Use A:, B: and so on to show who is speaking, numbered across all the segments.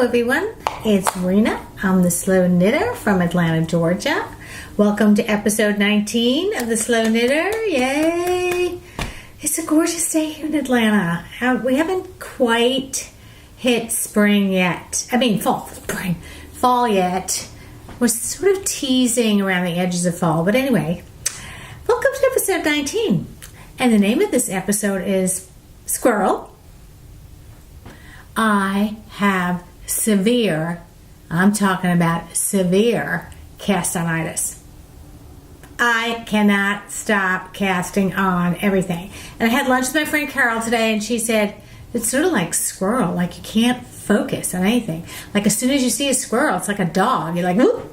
A: Hello everyone, it's Rena. I'm the Slow Knitter from Atlanta, Georgia. Welcome to episode 19 of the Slow Knitter. Yay! It's a gorgeous day here in Atlanta. We haven't quite hit spring yet. Fall yet. We're sort of teasing around the edges of fall. But anyway, welcome to episode 19. And the name of this episode is Squirrel. I have I'm talking about severe castonitis. I cannot stop casting on everything. And I had lunch with my friend Carol today, and she said, it's sort of like squirrel, like you can't focus on anything. Like as soon as you see a squirrel, it's like a dog. You're like, whoop,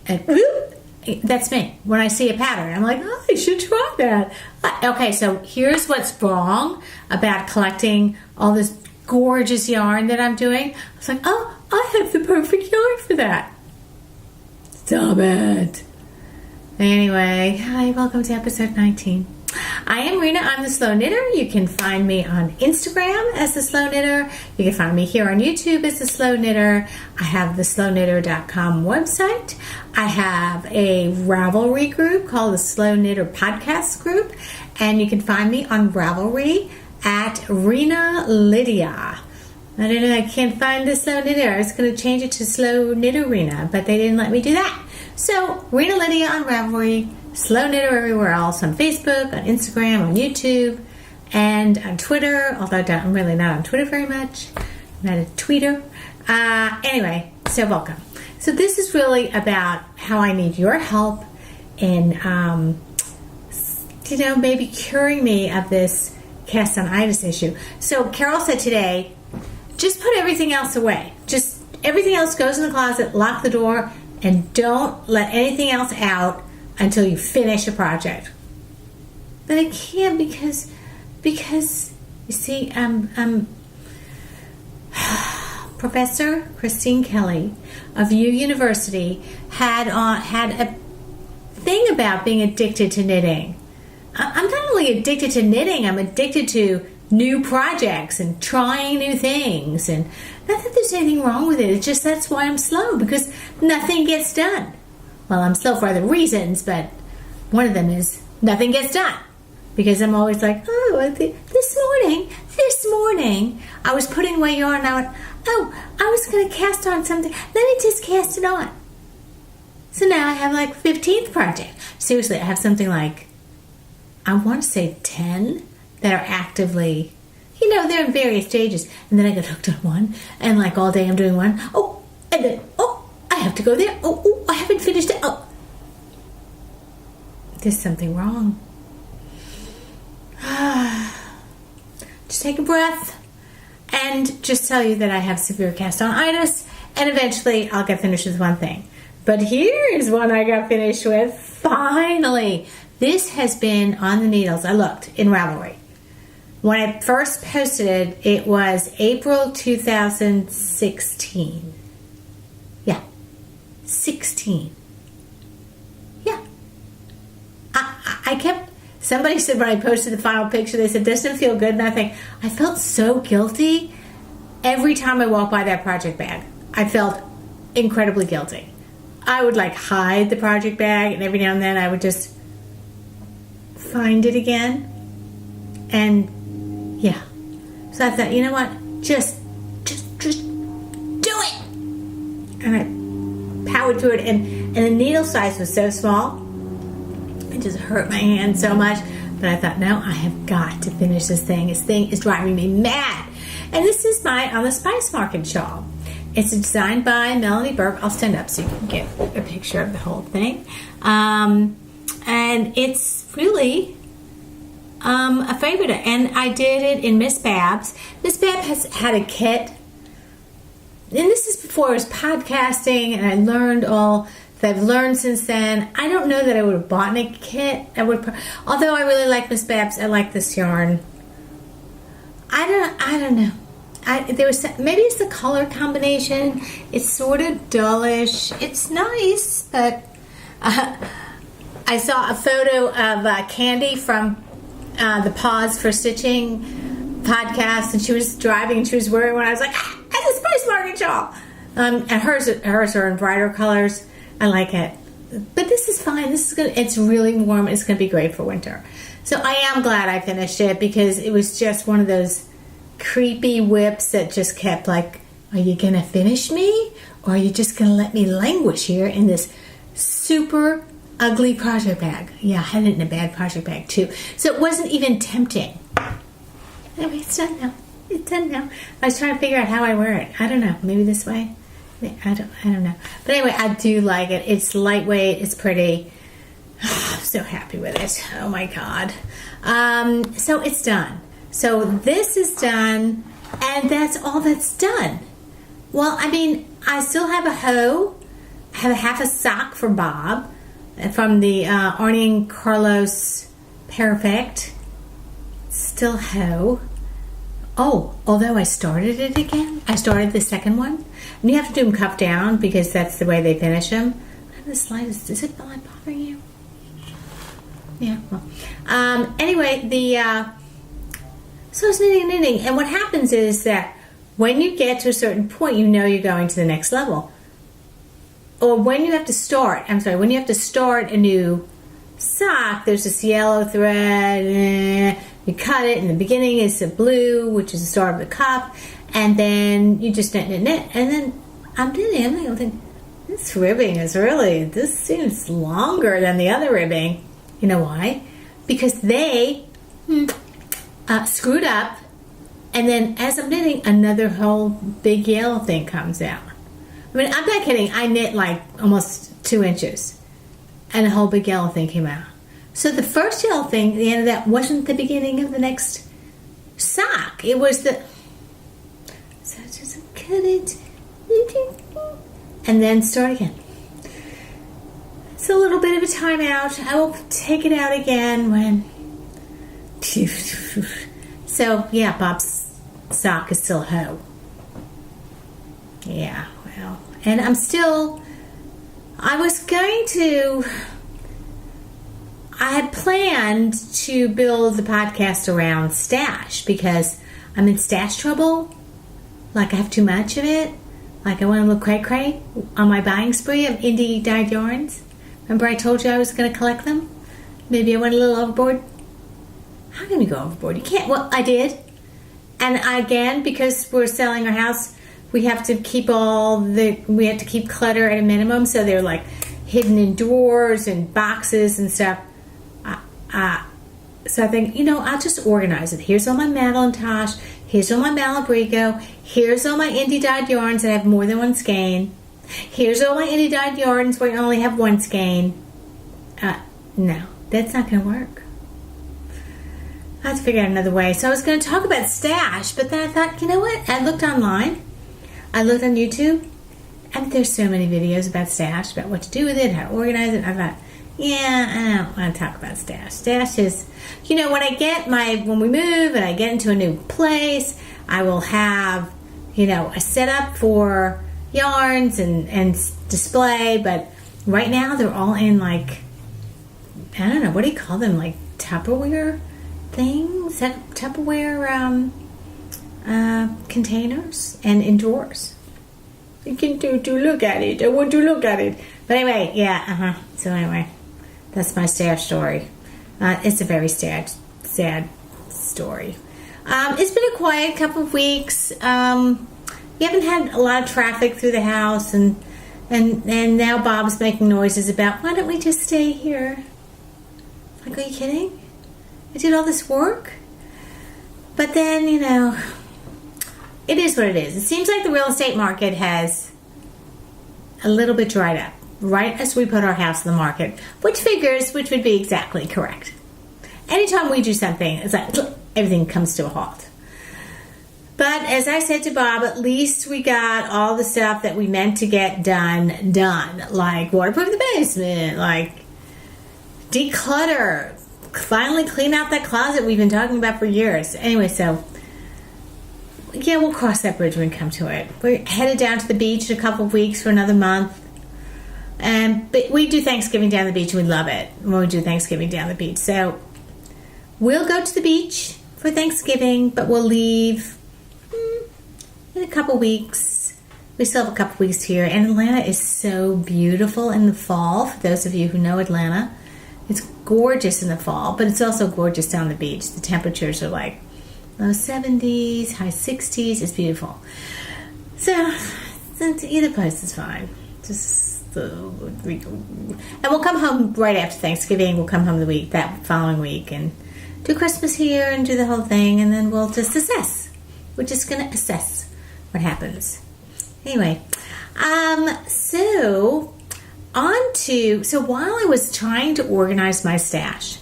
A: and whoop. That's me. When I see a pattern, I'm like, oh, I should try that. Okay, so here's what's wrong about collecting all this gorgeous yarn that I'm doing. I was like, oh, I have the perfect yarn for that. Stop it. Anyway, hi, welcome to episode 19. I am Rena, I'm the Slow Knitter. You can find me on Instagram as the Slow Knitter. You can find me here on YouTube as the Slow Knitter. I have the slowknitter.com website. I have a Ravelry group called the Slow Knitter Podcast Group. And you can find me on Ravelry at Rena Lydia. I don't know, I can't find the Slow Knitter. I was going to change it to Slow Knitter Rena, but they didn't let me do that. So, Rena Lydia on Ravelry, Slow Knitter everywhere else, on Facebook, on Instagram, on YouTube, and on Twitter, although I'm really not on Twitter very much. I'm not a tweeter. Anyway, so welcome. So this is really about how I need your help in, maybe curing me of this castonitis issue. So Carol said today, just put everything else away. Just everything else goes in the closet, lock the door, and don't let anything else out until you finish a project. But I can't because you see, Professor Christine Kelly of University had a thing about being addicted to knitting. I'm not only addicted to knitting, I'm addicted to new projects and trying new things. And not that there's anything wrong with it. It's just that's why I'm slow, because nothing gets done. Well, I'm slow for other reasons, but one of them is nothing gets done. Because I'm always like, this morning, I was putting away yarn and I went, I was going to cast on something. Let me just cast it on. So now I have like 15th project. Seriously, I have something like, I want to say 10 that are actively, they're in various stages. And then I get hooked on one, and like all day I'm doing one. And then, I have to go there. I haven't finished it. There's something wrong. Just take a breath and just tell you that I have severe castonitis, and eventually I'll get finished with one thing. But here is one I got finished with. Finally. This has been on the needles. I looked in Ravelry. When I first posted it, it was April 2016. Yeah. 16. Yeah. Somebody said when I posted the final picture, they said, doesn't feel good? And I felt so guilty every time I walked by that project bag. I felt incredibly guilty. I would hide the project bag, and every now and then I would just find it again. And yeah. So I thought, you know what? Just do it. And I powered through it, and the needle size was so small. It just hurt my hand so much. But I thought, no, I have got to finish this thing. This thing is driving me mad. And this is my On the Spice Market shawl. It's designed by Melanie Burke. I'll stand up so you can get a picture of the whole thing. And it's really a favorite. And I did it in Miss Babs. Miss Babs has had a kit. And this is before I was podcasting, and I learned all that I've learned since then. I don't know that I would have bought a kit. Although I really like Miss Babs. I like this yarn. I don't know. Maybe it's the color combination. It's sort of dullish. It's nice, but I saw a photo of Candy from the Pause for Stitching podcast, and she was driving and she was wearing one. I was like, at the Spice Market shawl. And hers are in brighter colors. I like it. But this is fine. This is good. It's really warm. It's going to be great for winter. So I am glad I finished it because it was just one of those creepy whips that just kept like, are you going to finish me? Or are you just going to let me languish here in this super ugly project bag? Yeah, I had it in a bad project bag too. So it wasn't even tempting. Anyway, it's done now. It's done now. I was trying to figure out how I wear it. I don't know. Maybe this way. I don't know. But anyway, I do like it. It's lightweight. It's pretty. I'm so happy with it. Oh my God. So it's done. So this is done, and that's all that's done. Well, I mean, I still have a hoe. I have a half a sock for Bob from the Arnie and Carlos Perfect. Still hoe. Oh, although I started it again. I started the second one. And you have to do them cuff down because that's the way they finish them. I have the slightest. Does it bother you? Yeah. Well. Anyway, so I was knitting. And what happens is that when you get to a certain point, you know you're going to the next level. Or when you have to start, when you have to start a new sock, there's this yellow thread. You cut it. In the beginning is the blue, which is the start of the cuff. And then you just knit. And then I'm thinking, this ribbing this seems longer than the other ribbing. You know why? Because they screwed up. And then as I'm knitting, another whole big yellow thing comes out. I mean, I'm not kidding. I knit like almost 2 inches. And a whole big yellow thing came out. So the first yellow thing, the end of that, wasn't the beginning of the next sock. It was the... So just cut it. And then start again. It's a little bit of a timeout. I will take it out again when... So, yeah, Bob's sock is still hoe. Yeah, well. And I had planned to build the podcast around stash because I'm in stash trouble. Like I have too much of it. Like I want a little cray-cray on my buying spree of indie dyed yarns. Remember I told you I was going to collect them? Maybe I went a little overboard. How can you go overboard? You can't. Well, I did. And again, because we're selling our house, we have to keep clutter at a minimum. So they're like hidden in drawers and boxes and stuff. So I think, I'll just organize it. Here's all my Madelinetosh. Here's all my Malabrigo. Here's all my indie dyed yarns that have more than one skein. Here's all my indie dyed yarns where I only have one skein. No, that's not going to work. I have to figure out another way. So I was going to talk about stash, but then I thought, you know what? I looked online. I looked on YouTube. And there's so many videos about stash, about what to do with it, how to organize it. I thought, yeah, I don't want to talk about stash. Stash is, when we move and I get into a new place, I will have, a setup for yarns and display. But right now they're all in like, I don't know, what do you call them? Like Tupperware things? Tupperware containers and in drawers. You can to look at it. I want to look at it. But anyway, yeah, So anyway, that's my stash story. It's a very sad story. It's been a quiet couple of weeks. We haven't had a lot of traffic through the house, and now Bob's making noises about, why don't we just stay here? Like, are you kidding? I did all this work? But then, it is what it is. It seems like the real estate market has a little bit dried up right as we put our house in the market, which would be exactly correct. Anytime we do something, it's like everything comes to a halt. But as I said to Bob, at least we got all the stuff that we meant to get done. Like waterproof the basement, like declutter, finally clean out that closet we've been talking about for years. Anyway, so... yeah, we'll cross that bridge when we come to it. We're headed down to the beach in a couple of weeks for another month. But we do Thanksgiving down the beach, and we love it when we do Thanksgiving down the beach. So we'll go to the beach for Thanksgiving, but we'll leave in a couple weeks we still have a couple weeks here. And Atlanta is so beautiful in the fall. For those of you who know Atlanta, it's gorgeous in the fall, but it's also gorgeous down the beach. The temperatures are like low 70s, high 60s. It's beautiful. So either place is fine. And we'll come home right after Thanksgiving. We'll come home that following week and do Christmas here and do the whole thing, and then we'll just assess. We're just going to assess what happens. Anyway, so while I was trying to organize my stash,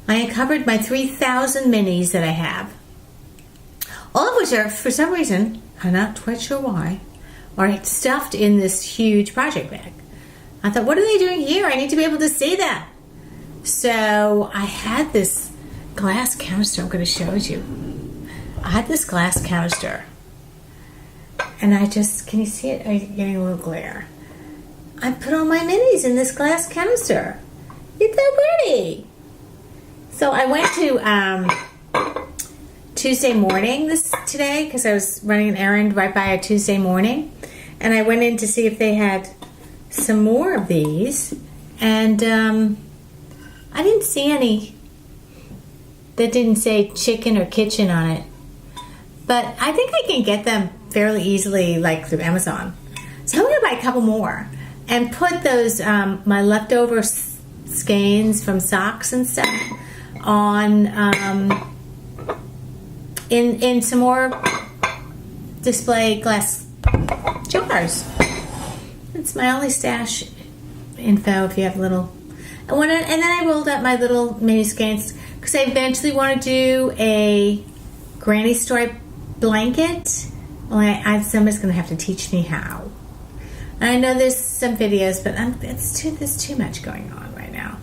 A: I uncovered my 3,000 minis that I have, all of which are, for some reason, I'm not quite sure why, are stuffed in this huge project bag. I thought, what are they doing here? I need to be able to see them. So I had this glass canister. I'm going to show you. I had this glass canister. And can you see it? Are you getting a little glare? I put all my minis in this glass canister. It's so pretty. So I went to Tuesday morning today because I was running an errand right by a Tuesday morning. And I went in to see if they had some more of these. And I didn't see any that didn't say chicken or kitchen on it. But I think I can get them fairly easily, like through Amazon. So I'm going to buy a couple more and put those, my leftover skeins from socks and stuff on, in some more display glass jars. It's my only stash info if you have little. And then I rolled up my little mini skeins because I eventually want to do a granny stripe blanket. Well, somebody's going to have to teach me how. And I know there's some videos, but there's too much going on right now.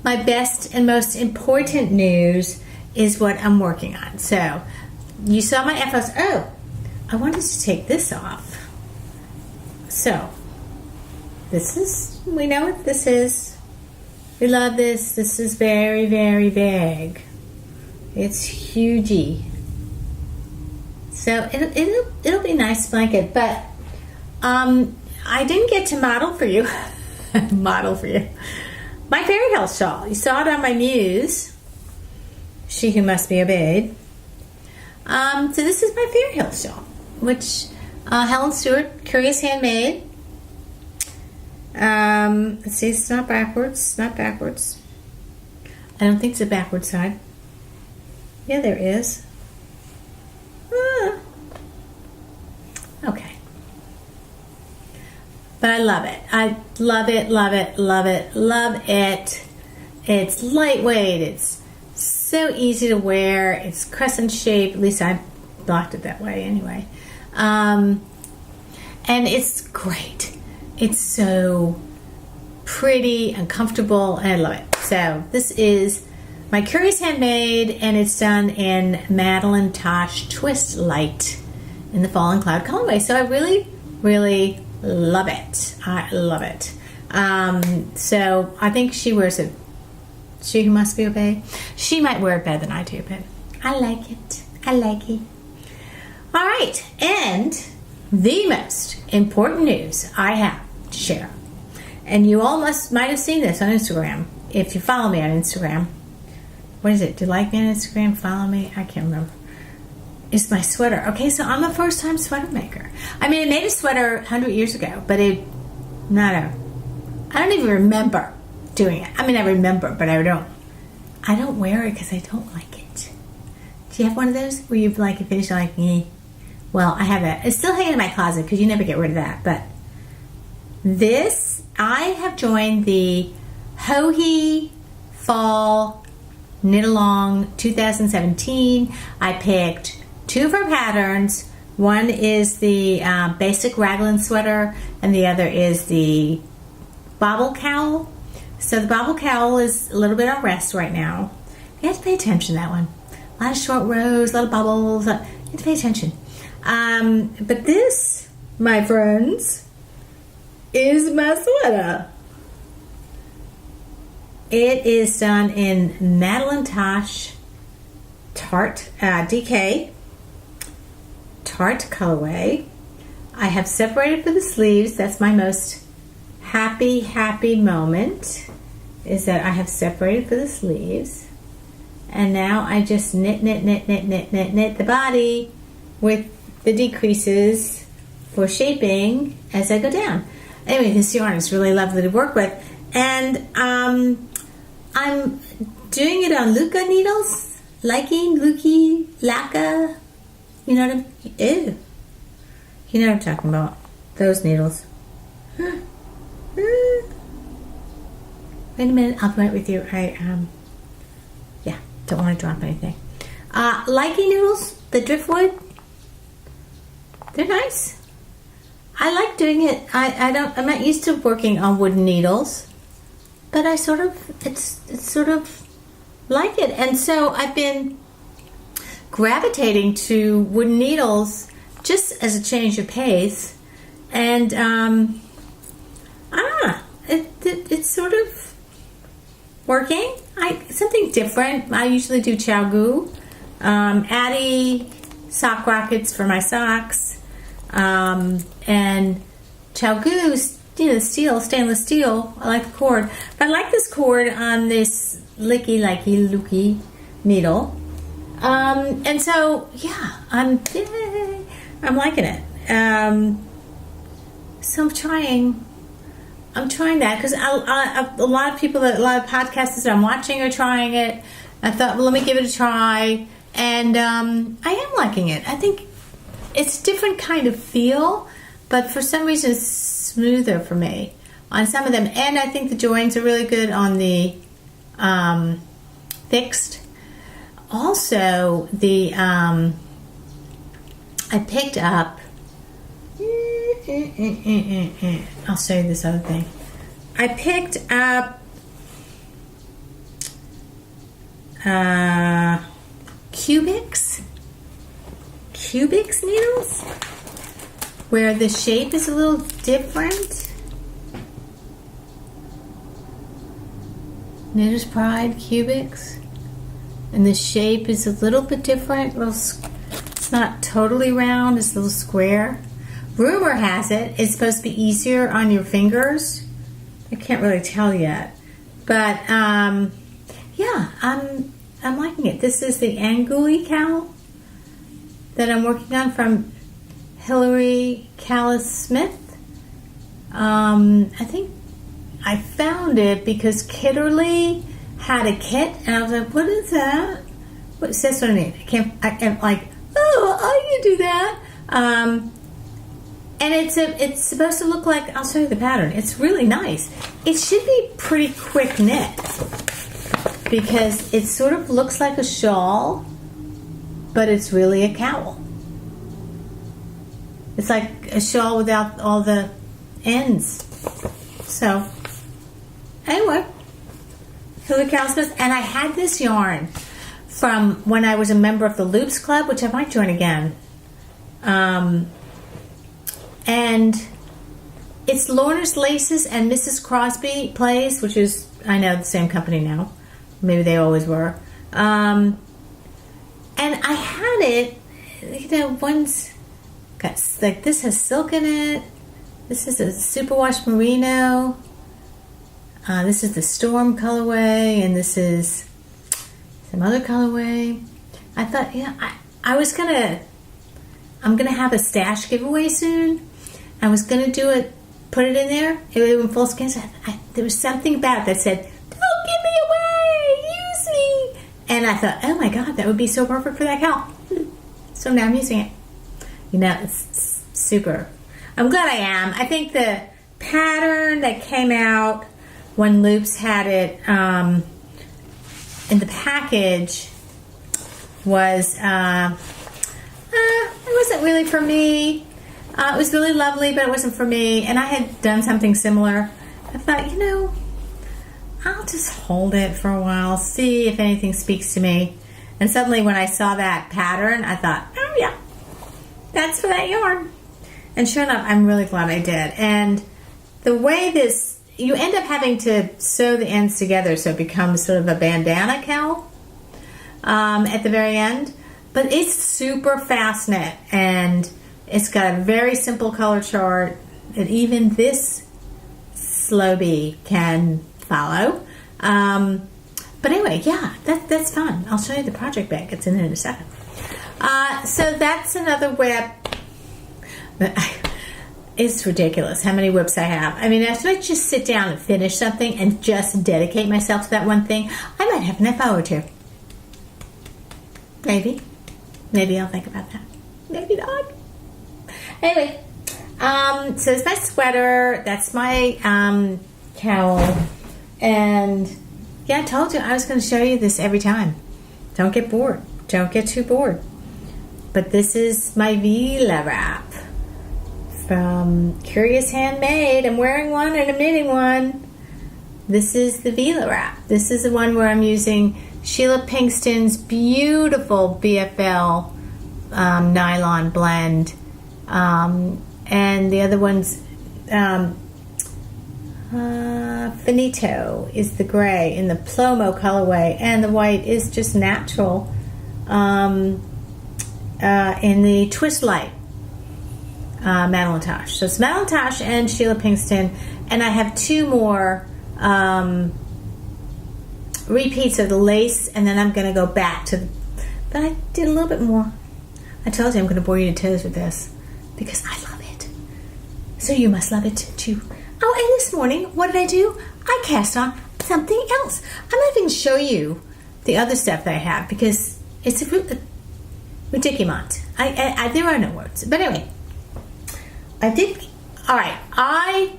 A: My best and most important news is what I'm working on. So, you saw my FOs. Oh, I wanted to take this off. So, we know what this is. We love this. This is very, very big. It's hugey. So it'll be a nice blanket, but I didn't get to model for you. My fairy tale shawl. You saw it on my muse. She who must be obeyed. So this is my fairy tale shawl, which Helen Stewart, Curious Handmade. Let's see, it's not backwards. Not backwards. I don't think it's a backward side. Yeah, there is. Okay. But I love it. I love it, love it, love it, love it. It's lightweight. It's so easy to wear. It's crescent shaped. At least I blocked it that way anyway. And it's great. It's so pretty and comfortable, and I love it. So this is my Curious Handmade, and it's done in Madeline Tosh Twist Light in the Fallen Cloud colorway. So I really, really love it. I love it. So I think she wears it. She who must be obeyed. She might wear it better than I do, but I like it. I like it. All right, and the most important news I have to share, and you all might have seen this on Instagram if you follow me on Instagram. What is it? Do you like me on Instagram? Follow me? I can't remember. It's my sweater. Okay, so I'm a first-time sweater maker. I mean, I made a sweater 100 years ago, but I don't even remember doing it. I mean, I remember, but I don't wear it because I don't like it. Do you have one of those where you like it finished like me? Well, I have that. It's still hanging in my closet because you never get rid of that. But this, I have joined the Hohi Fall Knit Along 2017. I picked two of her patterns. One is the basic raglan sweater, and the other is the bobble cowl. So the bobble cowl is a little bit on rest right now. You have to pay attention to that one. A lot of short rows, a lot of bubbles. You have to pay attention. But this, my friends, is my sweater. It is done in Madeline Tosh DK Tart colorway. I have separated for the sleeves. That's my most happy moment, is that I have separated for the sleeves. And now I just knit the body with the decreases for shaping as I go down. Anyway, this yarn is really lovely to work with. And I'm doing it on Luca needles. Laka. You know what I'm talking about. Those needles. Wait a minute, I'll be right with you. Don't want to drop anything. Likey noodles, the driftwood, they're nice. I like doing it. I'm not used to working on wooden needles, but it's sort of like it. And so I've been gravitating to wooden needles just as a change of pace. And I don't know, it's sort of working. Something different. I usually do Chow Addy sock rockets for my socks, and Chow stainless steel. I like the cord, but I like this cord on this Looky needle, and so yeah, I'm liking it. So I'm trying that because a lot of podcasters that I'm watching are trying it. I thought, well, let me give it a try, and I am liking it. I think it's a different kind of feel, but for some reason it's smoother for me on some of them, and I think the joins are really good on the fixed. Also, I picked up. I'll show you this other thing. I picked up Cubics needles, where the shape is a little different. Knitter's Pride Cubics, and the shape is a little bit different. It's not totally round, it's a little square. Rumor has it's supposed to be easier on your fingers. I can't really tell yet, but yeah, I'm liking it. This is the Anguli cowl that I'm working on from Hilary Callis Smith. I think I found it because Kitterly had a kit, and I was like, "What is that? What's this what I mean?" I'm like, "Oh, I can do that." And it's supposed to look like, I'll show you the pattern. It's really nice. It should be pretty quick knit because it sort of looks like a shawl, but it's really a cowl. It's like a shawl without all the ends. So, anyway, Hilary Callis Smith. And I had this yarn from when I was a member of the Loops Club, which I might join again. And it's Lorna's Laces and Mrs. Crosby Plays, which is, I know, the same company now. Maybe they always were. And I had it, one's got, like, this has silk in it. This is a superwash merino. This is the Storm colorway, and this is some other colorway. I thought, I'm gonna have a stash giveaway soon. I was gonna do it, put it in there. It was in full scan. So there was something about it that said, "Don't give me away, use me." And I thought, oh my god, that would be so perfect for that cowl. So now I'm using it. It's super. I'm glad I am. I think the pattern that came out when Loops had it in the package was it wasn't really for me. It was really lovely, but it wasn't for me. And I had done something similar. I thought, I'll just hold it for a while, see if anything speaks to me. And suddenly when I saw that pattern, I thought, oh yeah, that's for that yarn. And sure enough, I'm really glad I did. And the way you end up having to sew the ends together so it becomes sort of a bandana cowl at the very end. But it's super fast knit and It's got a very simple color chart that even this slow bee can follow. But anyway, yeah, that's fun. I'll show you the project bag. It's in a second. So that's another whip. It's ridiculous how many whips I have. I mean, if I just sit down and finish something and just dedicate myself to that one thing, I might have an hour or two. Maybe. Maybe I'll think about that. Maybe not. Anyway, so it's my sweater. That's my cowl. And yeah, I told you I was going to show you this every time. Don't get bored. Don't get too bored. But this is my Vila wrap from Curious Handmade. I'm wearing one and I'm knitting one. This is the Vila wrap. This is the one where I'm using Sheila Pinkston's beautiful BFL nylon blend. And the other one's Finito is the gray in the Plomo colorway, and the white is just natural in the Twist Light Madeline Tosh. So it's Madeline Tosh and Sheila Pinkston, and I have two more repeats of the lace, and then I'm going to go back to but I did a little bit more. I told you I'm going to bore you to tears with this because I love it. So you must love it too. Oh, and this morning, what did I do? I cast on something else. I'm not even show you the other stuff that I have because it's a ridiculous. There are no words. But anyway, I did. All right, I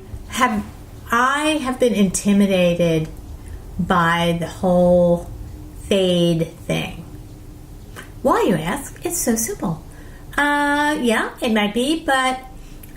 A: have been intimidated by the whole fade thing. Why, you ask? It's so simple. Yeah, it might be, but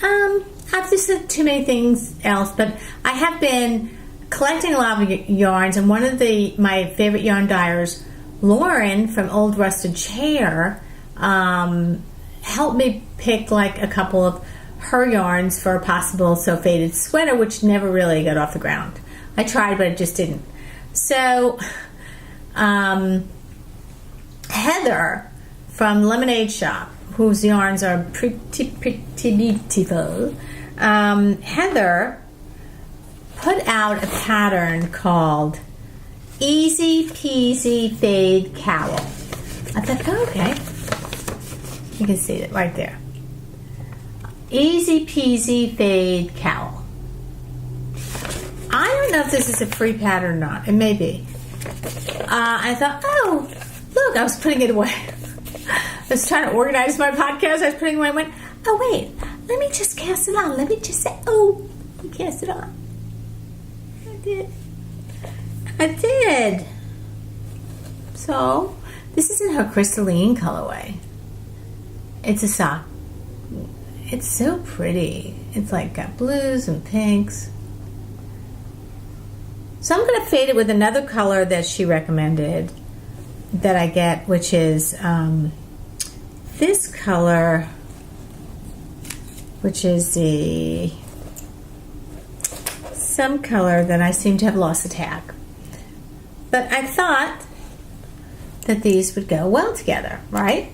A: I've just said too many things else. But I have been collecting a lot of yarns, and one of my favorite yarn dyers, Lauren from Old Rusted Chair, helped me pick like a couple of her yarns for a possible sew faded sweater, which never really got off the ground. I tried, but it just didn't. So Heather from Lemonade Shop, whose yarns are pretty beautiful, Heather put out a pattern called Easy Peasy Fade Cowl. I thought, oh, okay. You can see it right there. Easy Peasy Fade Cowl. I don't know if this is a free pattern or not. It may be. I thought, oh, look, I was putting it away. I was trying to organize my podcast. I was putting it away. I went, oh, wait, let me just cast it on. Let me just say, oh, you cast it on. I did. So, this is in her crystalline colorway. It's a sock. It's so pretty. It's like got blues and pinks. So I'm going to fade it with another color that she recommended that I get, which is this color, which is some color that I seem to have lost the tag. But I thought that these would go well together, right?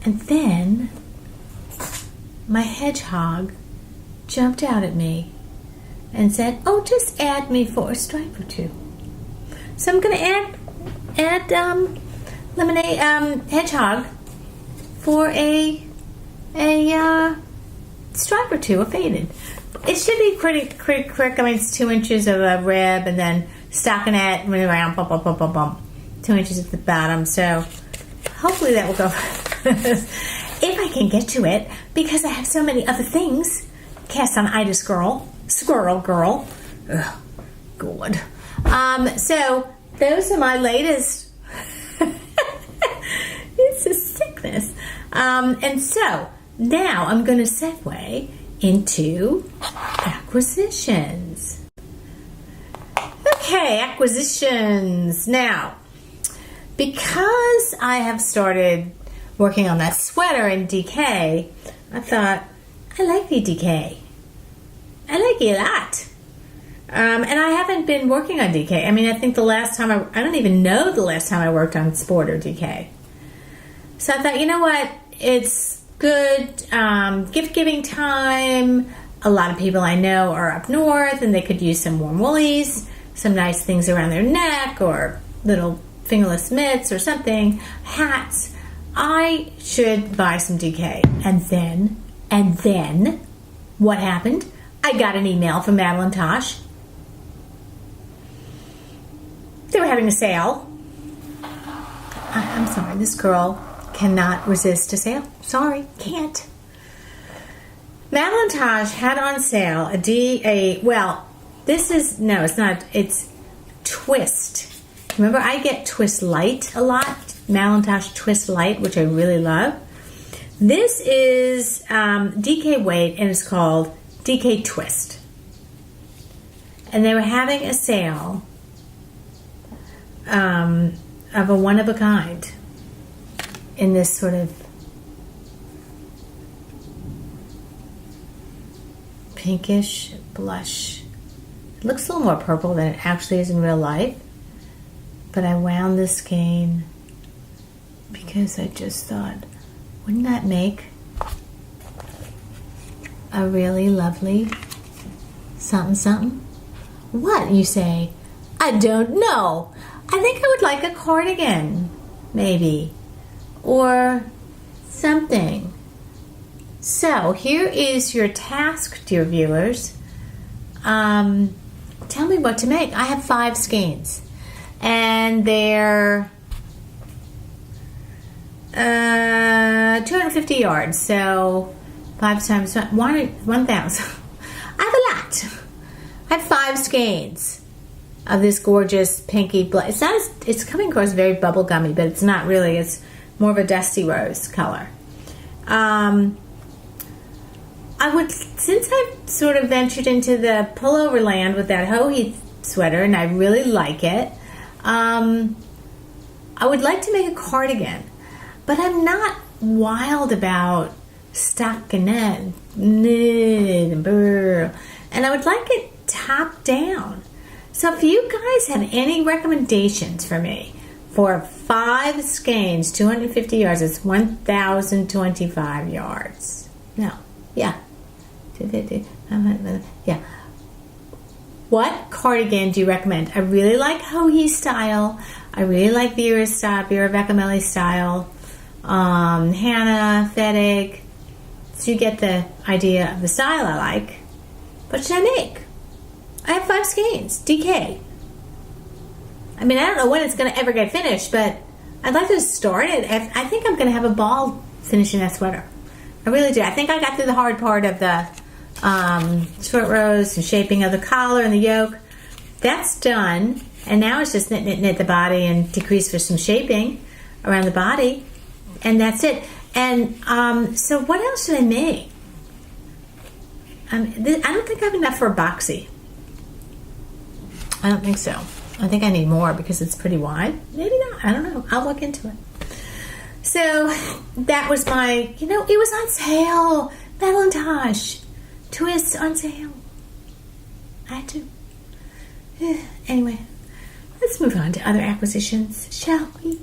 A: And then my hedgehog jumped out at me and said, oh, just add me for a stripe or two. So I'm going to add lemonade hedgehog for a stripe or two, a faded. It should be pretty quick. I mean, it's 2 inches of a rib and then stockinette around, bump, bump, bump, bump, bump. 2 inches at the bottom. So hopefully that will go if I can get to it, because I have so many other things. Castonitis girl, squirrel girl. Ugh, good. So those are my latest. It's a sickness. And so now I'm going to segue into acquisitions. Okay, acquisitions. Now, because I have started working on that sweater in DK, I thought, I like the DK. I like it a lot. And I haven't been working on DK. I mean, I think the last time I don't even know the last time I worked on Sport or DK. So I thought, you know what? It's good gift giving time. A lot of people I know are up north and they could use some warm woolies, some nice things around their neck, or little fingerless mitts or something, hats. I should buy some DK. And then, what happened? I got an email from Madeline Tosh. They were having a sale. I'm sorry, this girl cannot resist a sale. Sorry, can't. Madeline Tosh had on sale it's Twist. Remember, I get Twist Light a lot. Madeline Tosh Twist Light, which I really love. This is DK weight, and it's called DK Twist. And they were having a sale of a one-of-a-kind in this sort of pinkish blush. It looks a little more purple than it actually is in real life. But I wound this skein because I just thought, wouldn't that make a really lovely something? What, you say? I don't know. I think I would like a cardigan, maybe, or something. So here is your task, dear viewers. Tell me what to make. I have 5 skeins, and they're 250 yards. So 5 times 1,000. I have a lot. I have 5 skeins of this gorgeous pinky black. It's coming across very bubblegummy, but it's not really. It's more of a dusty rose color. Since I've sort of ventured into the pullover land with that Hohe sweater, and I really like it, I would like to make a cardigan, but I'm not wild about stockinette, and I would like it top down. So if you guys have any recommendations for me for 5 skeins, 250 yards, it's 1,025 yards. No, yeah. 250, yeah. What cardigan do you recommend? I really like Hohe style. I really like Vera Beccamelli style. Hannah, Fedig. So you get the idea of the style I like. What should I make? I have 5 skeins. DK. I mean, I don't know when it's going to ever get finished, but I'd like to start it. I think I'm going to have a ball finishing that sweater. I really do. I think I got through the hard part of the short rows and shaping of the collar and the yoke. That's done. And now it's just knit the body and decrease for some shaping around the body. And that's it. And so what else should I make? I don't think I have enough for a boxy. I don't think so. I think I need more because it's pretty wide. Maybe not. I don't know. I'll look into it. So that was my, it was on sale. Madeline Tosh. Twist on sale. I had to. Anyway, let's move on to other acquisitions, shall we?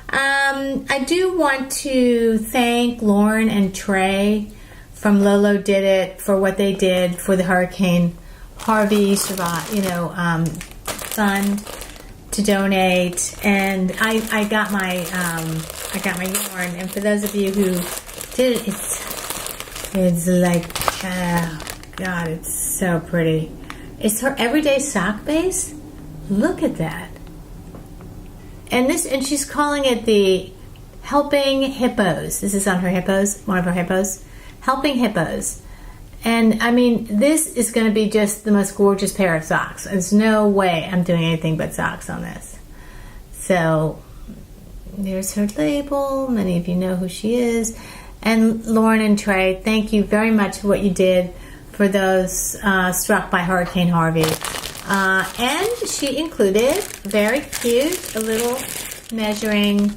A: I do want to thank Lauren and Trey from Lolo Did It for what they did for the Hurricane Harvey fund to donate, and I got my yarn. And for those of you who did it, it's like, oh God, it's so pretty. It's her everyday sock base. Look at that. And she's calling it the Helping Hippos. This is on her hippos, one of her hippos. Helping Hippos. And I mean, this is going to be just the most gorgeous pair of socks. There's no way I'm doing anything but socks on this. So there's her label. Many of you know who she is. And Lauren and Trey, thank you very much for what you did for those struck by Hurricane Harvey. And she included, very cute, a little measuring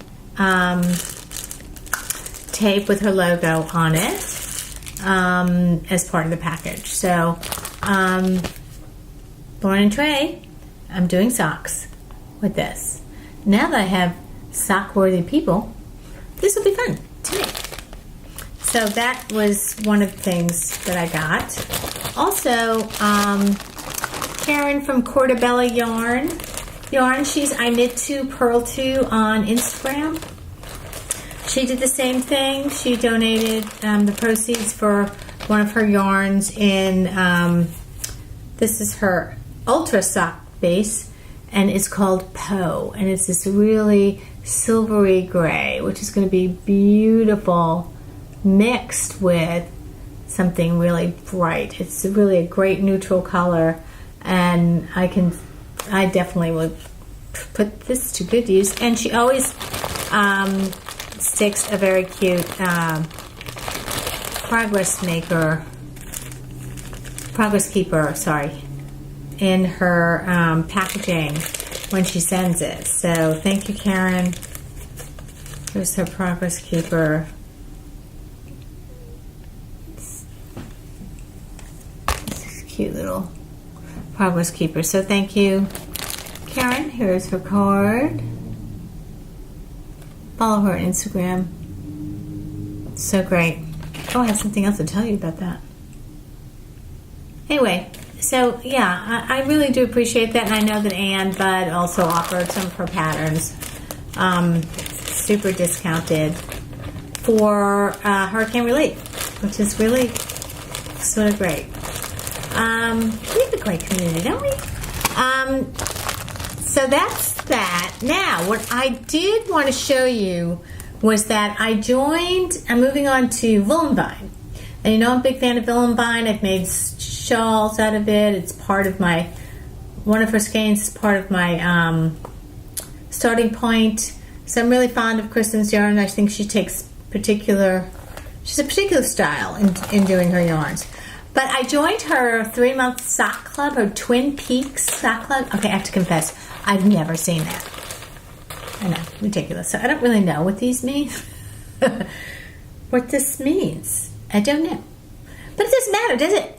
A: tape with her logo on it as part of the package. So Born and Trey, I'm doing socks with this. Now that I have sock-worthy people, this will be fun to make. So that was one of the things that I got. Also, Karen from Cortabella Yarn, I knit to, purl to on Instagram. She did the same thing. She donated the proceeds for one of her yarns in, this is her Ultra Sock base, and it's called Poe, and it's this really silvery gray, which is going to be beautiful mixed with something really bright. It's really a great neutral color, and I definitely would put this to good use. And she always sticks a very cute progress keeper, in her packaging when she sends it. So thank you, Karen. Here's her progress keeper. This is a cute little progress keeper. So thank you, Karen. Here's her card. Follow her on Instagram. So great. Oh, I have something else to tell you about that. Anyway, so yeah, I really do appreciate that, and I know that Ann Budd also offered some of her patterns, super discounted for hurricane relief, which is really sort of great. We have a great community, don't we? So that's that. Now, what I did want to show you was that I'm moving on to Villenvine. And you know, I'm a big fan of Villenvine. I've made shawls out of it. It's part of one of her skeins is part of my starting point. So I'm really fond of Kristen's yarn. I think she's a particular style in doing her yarns. But I joined her 3-month sock club, her Twin Peaks sock club. Okay, I have to confess, I've never seen that. I know, ridiculous. So I don't really know what these mean. What this means, I don't know. But it doesn't matter, does it?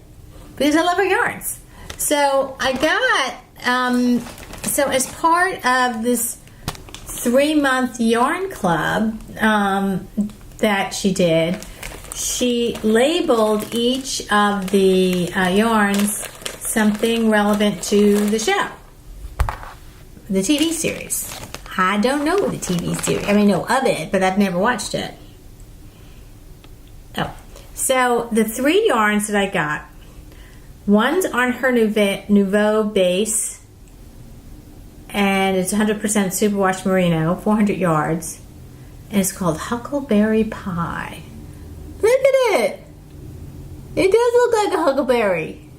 A: Because I love her yarns. So I got, so as part of this 3-month yarn club that she did, she labeled each of the yarns something relevant to the show, the TV series. I don't know the TV series. I mean, I know of it, but I've never watched it. Oh, so the 3 yarns that I got, one's on her Nouveau base, and it's 100% superwash merino, 400 yards, and it's called Huckleberry Pie. Look at it! It does look like a huckleberry.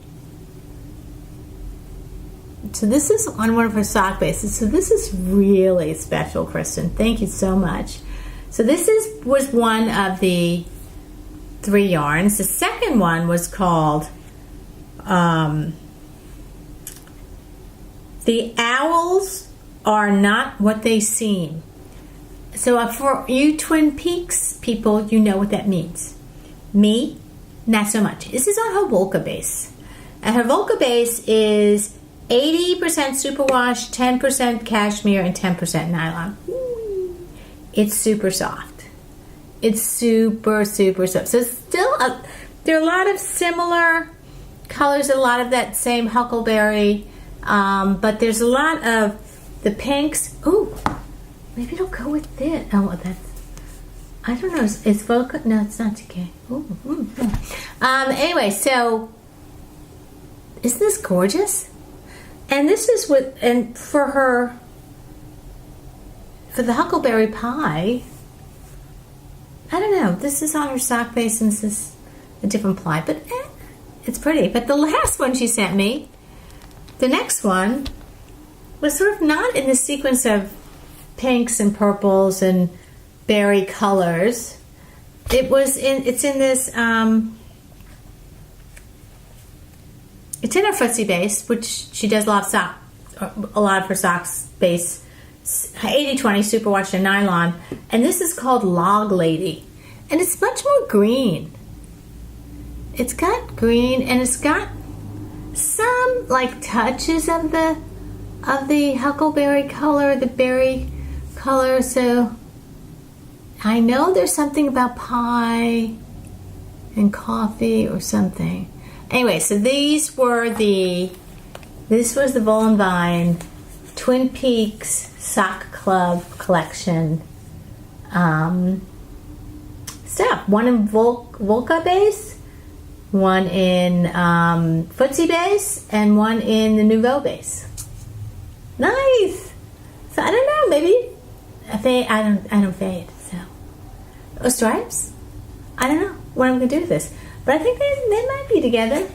A: So this is on one of her sock bases. So this is really special, Kristen. Thank you so much. So this was one of the 3 yarns. The second one was called The Owls Are Not What They Seem. So for you Twin Peaks people, you know what that means. Me, not so much. This is on her Volca base. And her Volca base is 80% superwash, 10% cashmere, and 10% nylon. It's super soft. It's super, super soft. So still, there are a lot of similar colors, a lot of that same huckleberry, but there's a lot of the pinks. Ooh, maybe it'll go with this. Oh, that's, I don't know. Is Volca? No, it's not TK. Ooh. Anyway, so isn't this gorgeous? And this is for the Huckleberry Pie, I don't know. This is on her sock base, and this is a different ply, but it's pretty. But the last one she sent me, the next one, was sort of not in the sequence of pinks and purples and berry colors. It's in this, it's in her footsie base, which she does a lot of her socks base, 80-20 superwash and nylon, and this is called Log Lady, and it's much more green. It's got green, and it's got some like touches of the huckleberry color, the berry color. So I know there's something about pie and coffee or something. Anyway, so this was the Voll and Vine Twin Peaks Sock Club collection stuff. One in Volca base, one in Footsie base, and one in the Nouveau base. Nice. So I don't know, maybe a fade. I don't fade. So stripes. I don't know what I'm gonna do with this, but I think they might be together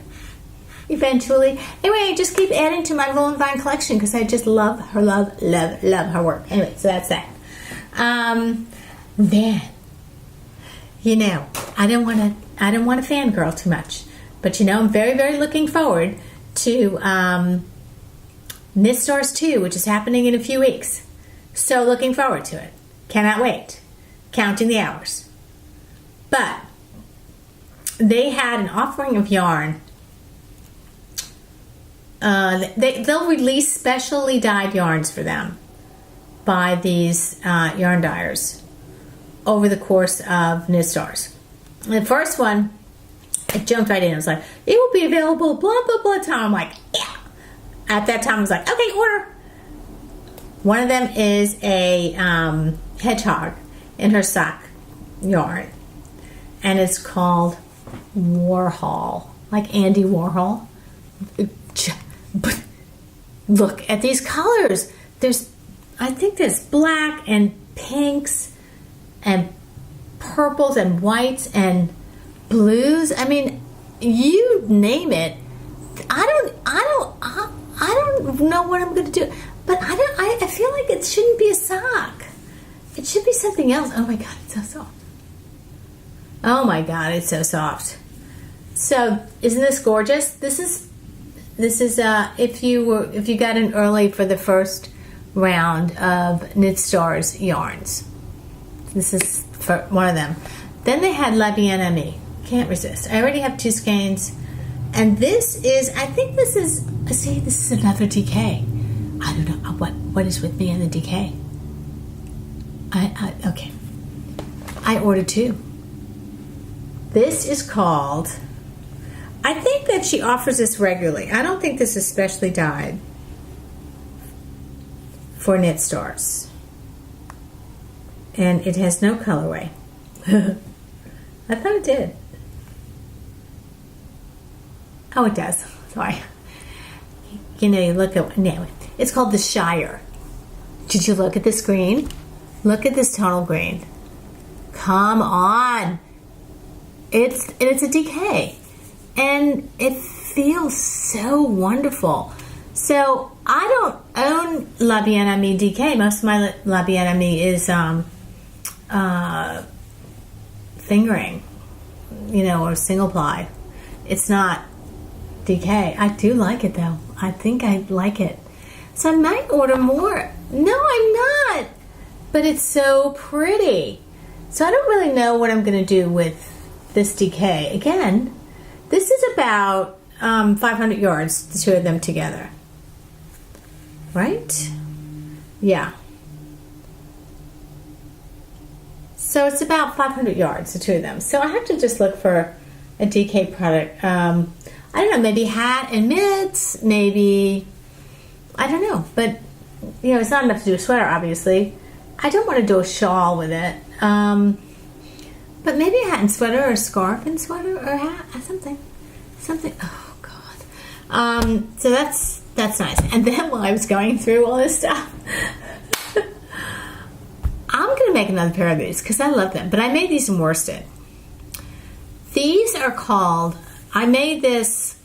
A: eventually. Anyway, I just keep adding to my Voll and Vine collection because I just love her work. Anyway, so that's that. Then, I don't want to fangirl too much, but I'm very, very looking forward to Knit Stars 2, which is happening in a few weeks. So looking forward to it. Cannot wait. Counting the hours. But they had an offering of yarn. They'll release specially dyed yarns for them by these yarn dyers over the course of Knit Stars. The first one, I jumped right in. I was like, it will be available blah, blah, blah time. I'm like, yeah. At that time, I was like, okay, order. One of them is a hedgehog in her sock yarn. And it's called Warhol, like Andy Warhol. But look at these colors. I think there's black and pinks and purples and whites and blues. I mean, you name it. I don't know what I'm going to do, but I feel like it shouldn't be a sock. It should be something else. Oh my God, it's so soft. Oh my God, it's so soft. So, isn't this gorgeous? This is if you got in early for the first round of Knit Stars yarns. This is for one of them. Then they had La Bien-Aimée. Can't resist. I already have two skeins, and this is this is another DK. I don't know what is with me and the DK. Okay. I ordered two. This is called. I think that she offers this regularly. I don't think this is specially dyed for Knit Stars. And it has no colorway. I thought it did. Oh, it does. Sorry. You look at... No, it's called the Shire. Did you look at this green? Look at this tonal green. Come on. It's a DK. And it feels so wonderful. So I don't own La Bien-Aimée DK. Most of my La Bien-Aimée is fingering, or single ply. It's not DK. I do like it though. I think I like it. So I might order more. No, I'm not. But it's so pretty. So I don't really know what I'm going to do with this DK. Again, this is about 500 yards, the two of them together. Right? Yeah. So it's about 500 yards, the two of them. So I have to just look for a DK product. I don't know, maybe hat and mitts, maybe, I don't know. But, it's not enough to do a sweater, obviously. I don't want to do a shawl with it. But maybe a hat and sweater, or a scarf and sweater, or a hat, or something. Oh God. So that's nice. And then while I was going through all this stuff, I'm gonna make another pair of these because I love them. But I made these in worsted. These are called. I made this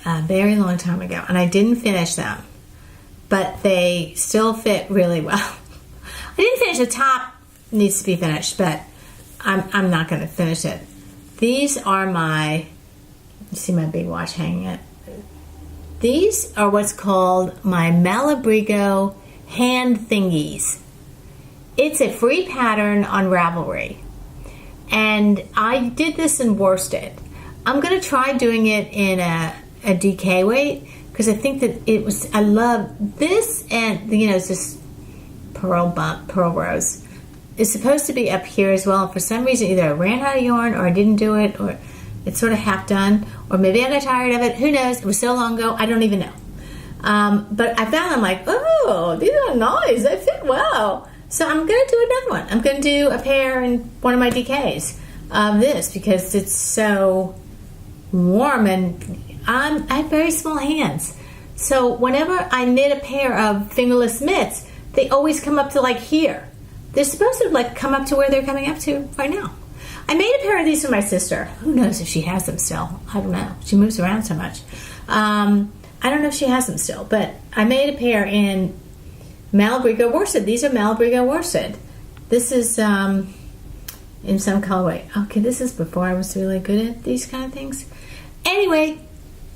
A: a very long time ago, and I didn't finish them, but they still fit really well. I didn't finish the top. Needs to be finished, but I'm not going to finish it. These are you see my big watch hanging it. These are what's called my Malabrigo hand thingies. It's a free pattern on Ravelry, and I did this in worsted. I'm going to try doing it in a DK weight, because I think that I love this, and it's this pearl rose. It's supposed to be up here as well. For some reason, either I ran out of yarn, or I didn't do it, or it's sort of half done, or maybe I got tired of it. Who knows? It was so long ago, I don't even know. But I found I'm like, oh, these are nice. They fit well. So I'm going to do another one. I'm going to do a pair in one of my DKs of this, because it's so warm, and I have very small hands. So whenever I knit a pair of fingerless mitts, they always come up to like here. They're supposed to like come up to where they're coming up to right now. I made a pair of these for my sister. Who knows if she has them still? I don't know. She moves around so much. I don't know if she has them still, but I made a pair in Malabrigo worsted. These are Malabrigo worsted. This is in some colorway. Okay, this is before I was really good at these kind of things. Anyway,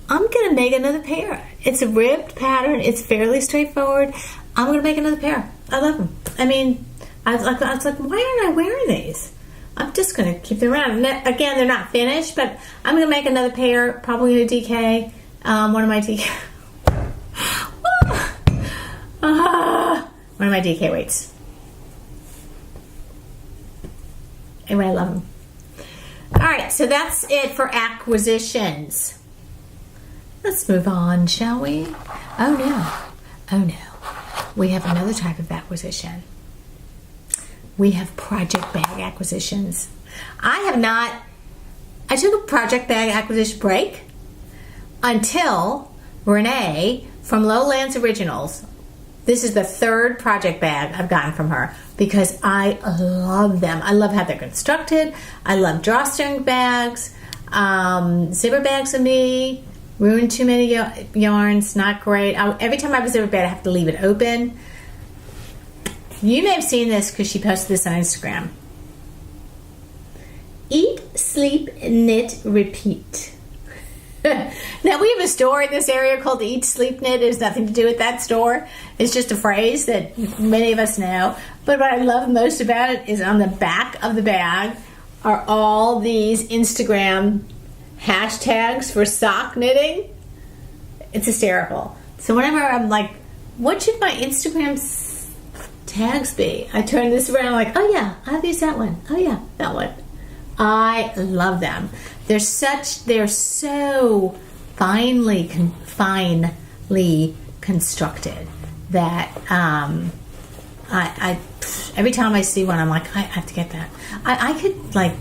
A: I'm going to make another pair. It's a ribbed pattern. It's fairly straightforward. I'm going to make another pair. I love them. I mean, I was like, why aren't I wearing these? I'm just going to keep them around. Again, they're not finished, but I'm going to make another pair, probably in a DK. One of my DK... one of my DK weights. Anyway, I love them. Alright, so that's it for acquisitions. Let's move on, shall we? Oh no. We have another type of acquisition. We have project bag acquisitions. I took a project bag acquisition break until Renee from Lowlands Originals. This is the third project bag I've gotten from her, because I love them. I love how they're constructed. I love drawstring bags. Zipper bags of me. Ruined too many yarns. Not great. Every time I have a zipper bag, I have to leave it open. You may have seen this because she posted this on Instagram. Eat, sleep, knit, repeat. Now, we have a store in this area called Eat, Sleep, Knit. It has nothing to do with that store. It's just a phrase that many of us know. But what I love most about it is on the back of the bag are all these Instagram hashtags for sock knitting. It's hysterical. So whenever I'm like, what should my Instagram tags be? I turn this around, I'm like, oh yeah, I've used that one. Oh yeah, that one. I love them. They're so finely constructed that I every time I see one, I'm like, I have to get that. I could like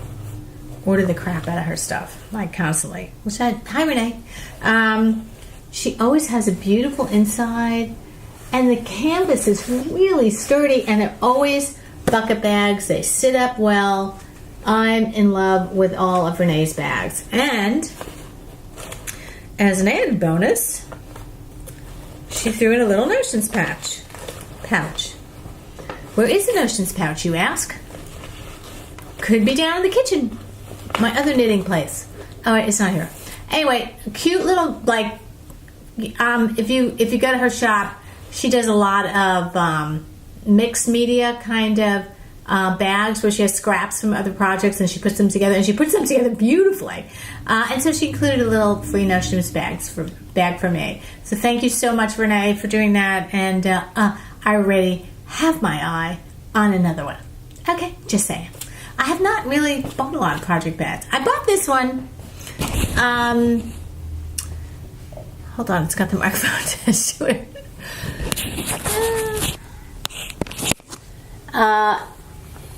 A: order the crap out of her stuff, like constantly. Hi Renee. She always has a beautiful inside, and the canvas is really sturdy, and they're always bucket bags. They sit up well. I'm in love with all of Renee's bags. And as an added bonus, she threw in a little notions pouch. Where is the notions pouch, you ask? Could be down in the kitchen, my other knitting place. Oh, it's not here. Anyway, cute little, like, if you go to her shop, she does a lot of mixed media kind of bags where she has scraps from other projects and she puts them together, and she puts them together beautifully. And so she included a little free notions bag for me. So thank you so much, Renee, for doing that. And I already have my eye on another one. Okay, just saying. I have not really bought a lot of project bags. I bought this one. Hold on, it's got the microphone attached to it.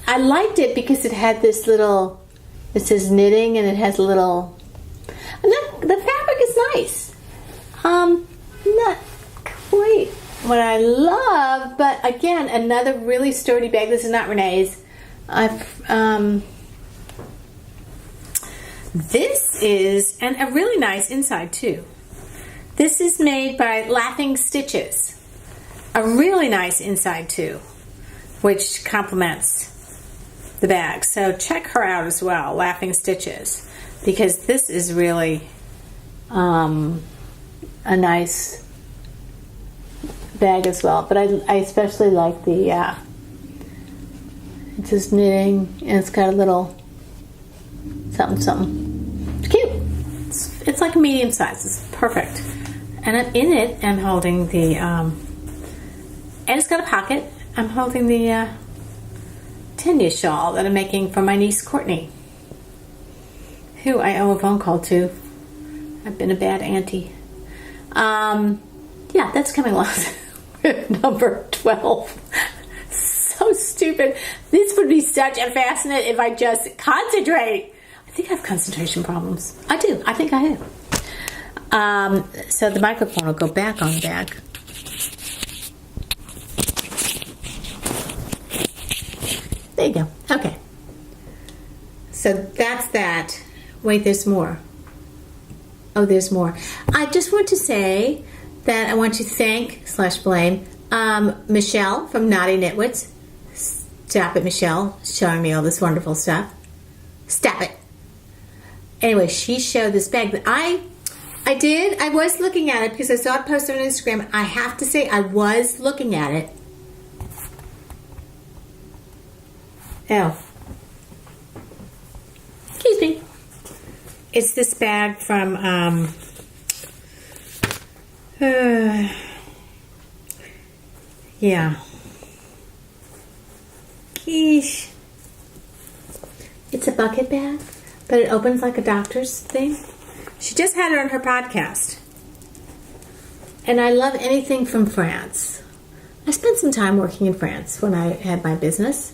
A: I liked it because it had this little, it says knitting, and it has a little, the fabric is nice. Not quite what I love, but again, another really sturdy bag. This is not Renee's. This is, and a really nice inside too. This is made by Laughing Stitches. A really nice inside too, which complements the bag. So check her out as well, Laughing Stitches, because this is really a nice bag as well. But I especially like the it's just knitting, and it's got a little something. It's cute. it's like a medium size. It's perfect. And in it, I'm holding the, and it's got a pocket. I'm holding the Tenya shawl that I'm making for my niece Courtney, who I owe a phone call to. I've been a bad auntie. Yeah, that's coming along. Number 12. So stupid. This would be such a fascinate if I just concentrate. I think I have concentration problems. I do. I think I do. So the microphone will go back on the bag. There you go. Okay. So that's that. Wait, there's more. Oh, there's more. I just want to say that I want to thank / blame Michelle from Naughty Nitwits. Stop it, Michelle, showing me all this wonderful stuff. Stop it. Anyway, she showed this bag that I was looking at it because I saw it posted on Instagram. I have to say I was looking at it. Oh. Excuse me. It's this bag from, yeah. Yeesh. It's a bucket bag, but it opens like a doctor's thing. She just had it on her podcast. And I love anything from France. I spent some time working in France when I had my business.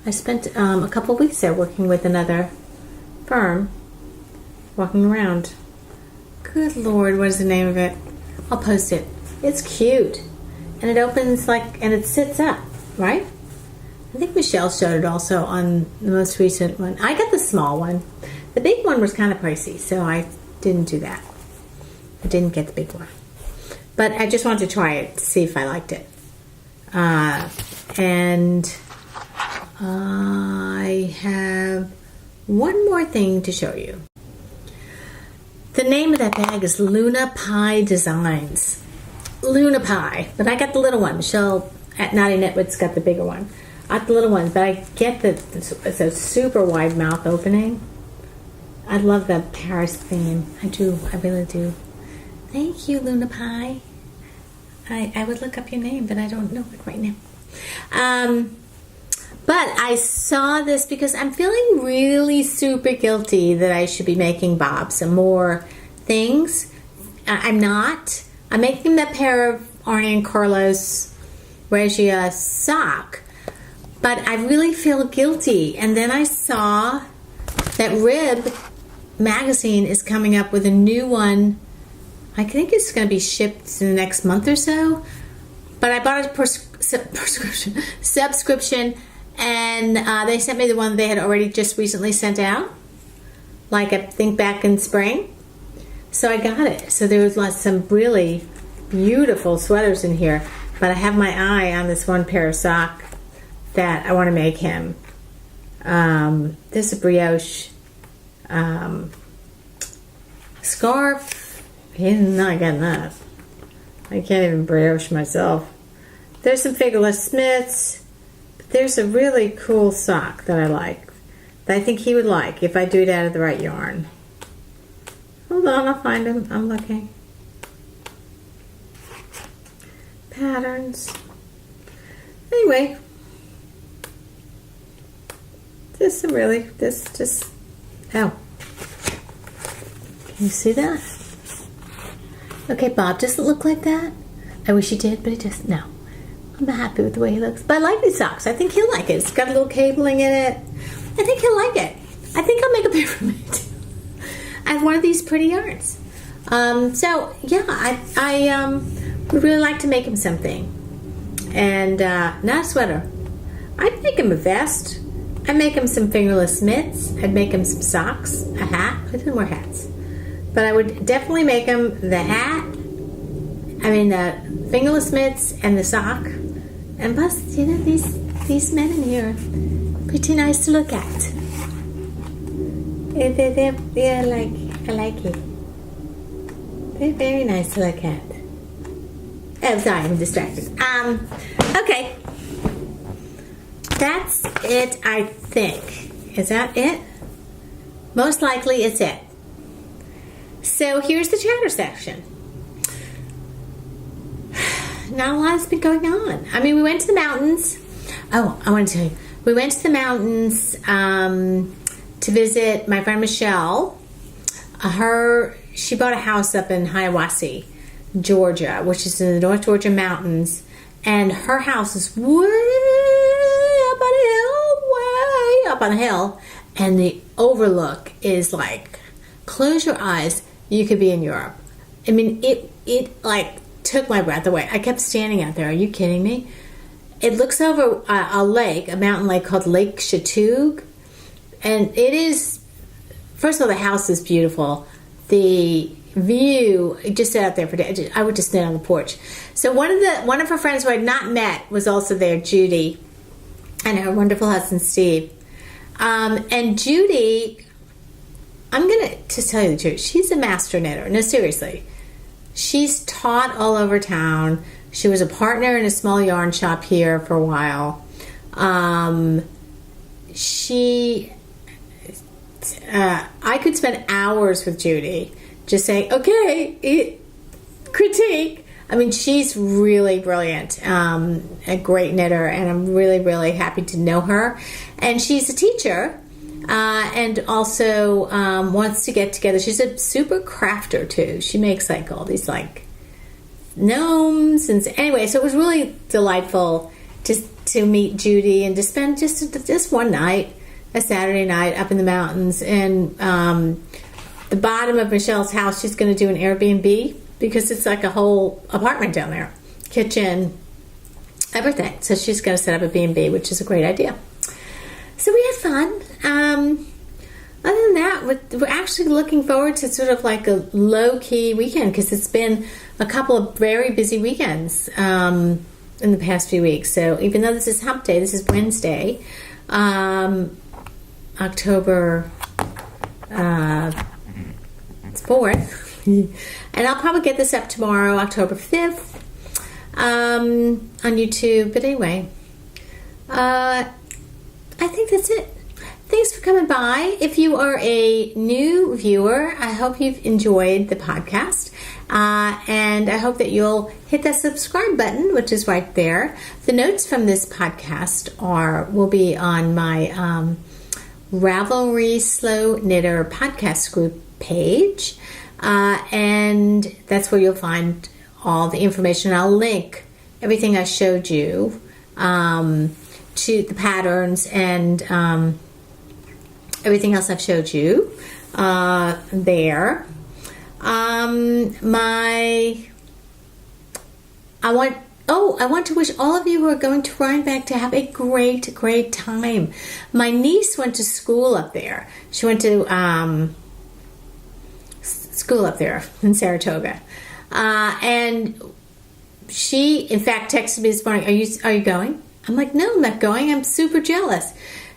A: I spent a couple of weeks there working with another firm, walking around. Good Lord, what is the name of it? I'll post it. It's cute. And it opens and it sits up, right? I think Michelle showed it also on the most recent one. I got the small one. The big one was kind of pricey, so I didn't do that. I didn't get the big one. But I just wanted to try it to see if I liked it. And I have one more thing to show you. The name of that bag is Luna Pie Designs. Luna Pie. But I got the little one. Michelle at Naughty Nitwits got the bigger one. I got the little one, but I get it's a super wide mouth opening. I love the Paris theme. I do. I really do. Thank you, Luna Pie. I would look up your name, but I don't know it right now. But I saw this because I'm feeling really super guilty that I should be making Bob some more things. I'm not. I'm making that pair of Arnie and Carlos Regia sock, but I really feel guilty. And then I saw that Rib magazine is coming up with a new one. I think it's going to be shipped in the next month or so. But I bought a subscription, and they sent me the one they had already just recently sent out, like I think back in spring. So I got it. So there was some really beautiful sweaters in here, but I have my eye on this one pair of sock that I want to make him. This is a brioche scarf. He's not getting that. I can't even brioche myself. There's some Fingerless Smiths. But there's a really cool sock that I like, that I think he would like if I do it out of the right yarn. Hold on, I'll find him. I'm looking. Patterns. Anyway. Oh. Can you see that? Okay, Bob doesn't look like that. I wish he did, but he just, no. I'm not happy with the way he looks. But I like these socks. I think he'll like it. It's got a little cabling in it. I think he'll like it. I think I'll make a pair for me too. I have one of these pretty yarns. So, yeah, I would really like to make him something. And not a sweater. I'd make him a vest. I'd make him some Fingerless Mitts. I'd make him some socks, a hat. I didn't wear hats. But I would definitely make him the hat. I mean, the Fingerless Mitts and the sock. And plus, you know, these men in here are pretty nice to look at. They're like, I like it. They're very nice to look at. Oh, sorry, I'm distracted. Okay. That's it, I think. Is that it? Most likely it's it. So here's the chatter section. Not a lot has been going on. I mean, we went to the mountains. Oh, I want to tell you. We went to the mountains to visit my friend Michelle. She bought a house up in Hiawassee, Georgia, which is in the North Georgia mountains. And her house is way up on a hill. And the overlook is like, close your eyes, you could be in Europe. I mean, it like took my breath away. I kept standing out there. Are you kidding me? It looks over a lake, a mountain lake called Lake Chatoog. And it is, first of all, the house is beautiful. The view, just sat out there for days. I would just stand on the porch. So one of her friends who I had not met was also there, Judy, and her wonderful husband, Steve. And Judy, I'm going to just tell you the truth, she's a master knitter. No, seriously. She's taught all over town. She was a partner in a small yarn shop here for a while. I could spend hours with Judy just saying, okay, critique. I mean, she's really brilliant, a great knitter, and I'm really, really happy to know her. And she's a teacher. And also wants to get together. She's a super crafter too. She makes like all these like gnomes and anyway. So it was really delightful just to meet Judy and to spend just one night, a Saturday night up in the mountains. And the bottom of Michelle's house, she's going to do an Airbnb because it's like a whole apartment down there, kitchen, everything. So she's going to set up a B&B, which is a great idea. So we had fun. Other than that, we're actually looking forward to sort of like a low-key weekend because it's been a couple of very busy weekends in the past few weeks. So even though this is hump day, this is Wednesday, October 4th. And I'll probably get this up tomorrow, October 5th, on YouTube. But anyway, I think that's it. Thanks for coming by. If you are a new viewer, I hope you've enjoyed the podcast. And I hope that you'll hit that subscribe button, which is right there. The notes from this podcast will be on my Ravelry Slow Knitter podcast group page. And that's where you'll find all the information. I'll link everything I showed you to the patterns and everything else I've showed you there. I want to wish all of you who are going to Rhinebeck to have a great, great time. My niece went to school up there. She went to school up there in Saratoga. And she, in fact, texted me this morning, are you going? I'm like, no, I'm not going. I'm super jealous.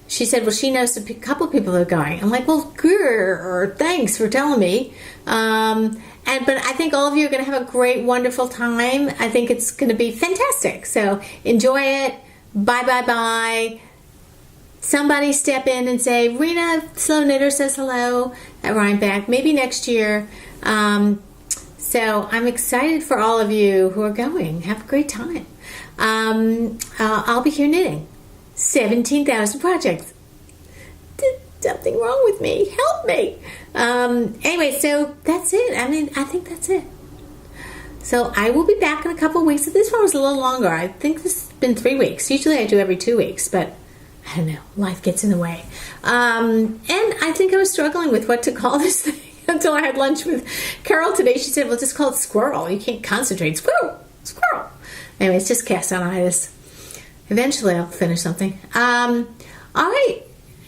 A: She said, well, she knows a couple of people that are going. I'm like, well, grr, thanks for telling me. But I think all of you are going to have a great, wonderful time. I think it's going to be fantastic. So enjoy it. Bye, bye, bye. Somebody step in and say, Rena Slow Knitter says hello at Rhinebeck. Maybe next year. So I'm excited for all of you who are going. Have a great time. I'll be here knitting. 17,000 projects. Did something wrong with me? Help me. Anyway, so that's it. I think that's it. So I will be back in a couple of weeks. This one was a little longer. I think this has been 3 weeks. Usually I do every 2 weeks, but I don't know. Life gets in the way. And I think I was struggling with what to call this thing until I had lunch with Carol today. She said, well, just call it Squirrel. You can't concentrate. Squirrel. Anyway, it's just castonitis. Eventually I'll finish something. All right.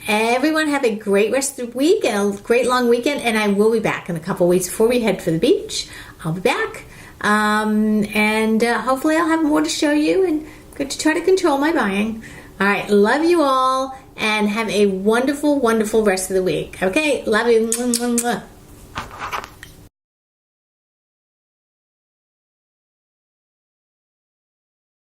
A: Everyone have a great rest of the week and a great long weekend. And I will be back in a couple of weeks before we head for the beach. I'll be back. And hopefully I'll have more to show you and going to try to control my buying. All right. Love you all and have a wonderful, wonderful rest of the week. Okay. Love you.